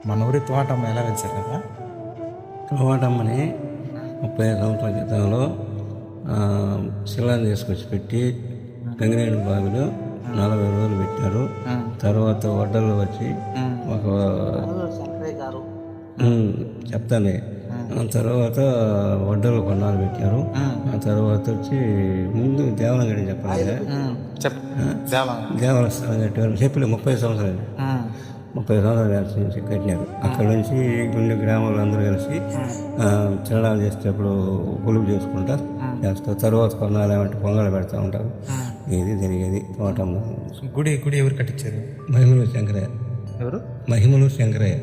మన ఊరి తోటమ్మ ఎలా వెలిసారు కదా. తోటమ్మని 35 సంవత్సరాల క్రితంలో శిలాన్ని తీసుకొచ్చి పెట్టి గంగినేని బావిలో 40 రోజులు పెట్టారు. తర్వాత వడ్డలు వచ్చి ఒక చెప్తానే తర్వాత వడ్డలు కొన్నాళ్ళు పెట్టారు. ఆ తర్వాత వచ్చి ముందు దేవనగడి చెప్పాలి, దేవస్థానం కట్టారు. చెప్పలే 30 సంవత్సరాలు 30 సంవత్సరాలు నుంచి కట్టినారు. అక్కడ నుంచి కొన్ని గ్రామాలు అందరూ కలిసి తిరణాలు చేసేటప్పుడు కొలుపు చేసుకుంటా చేస్తారు. తర్వాత కొన్నాళ్ళు ఏమంటే పొంగలు పెడతా ఉంటారు. ఇది జరిగేది తోటమ్మ. గుడి ఎవరు కట్టించారు? మహిమలు శంకరయ్య. ఎవరు? మహిమలు శంకరయ్య.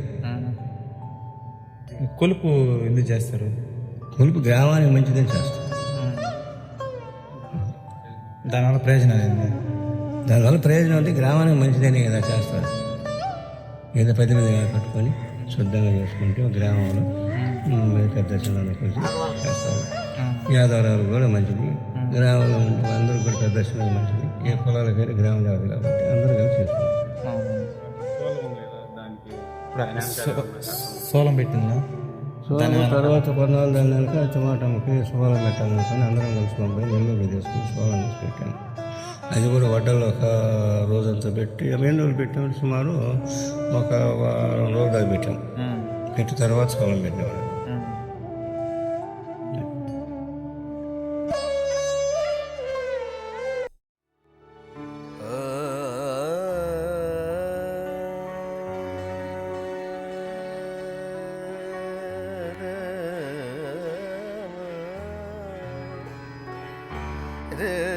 కొలుపు ఎందుకు చేస్తారు? కొలుపు గ్రామానికి మంచిదని చేస్తారు. దానివల్ల ప్రయోజనం ఏంది? దానివల్ల ప్రయోజనం అంటే గ్రామానికి మంచిదని కదా చేస్తారు. ఏదో ప్రతినిధిగా కట్టుకొని శుద్ధంగా చేసుకుంటే గ్రామంలో పెద్ద చిన్న కలిసి చేస్తారు. యాదవరాలు కూడా మంచిది, గ్రామంలో ఉండే అందరూ కూడా పెద్ద చిన్న మంచిది. ఏ పొలాలకైనా గ్రామం కాదు కాబట్టి అందరూ కలిసి చేసుకుంటారు. సోలం పెట్టిందా? తర్వాత కొన్నాళ్ళు దాని వెనక టమాటాకి సోలం పెట్టాలనుకుని అందరం కలుసుకొని పోయి నెల్లూరు తీసుకుని సోలం తీసి పెట్టాను. అది కూడా వడ్డల్లో ఒక రోజంతా పెట్టి 2 రోజులు పెట్టాము. సుమారు ఒక 2 రోజులు అది పెట్టాం. పెట్టి తర్వాత సోలం పెట్టేవాడు. रे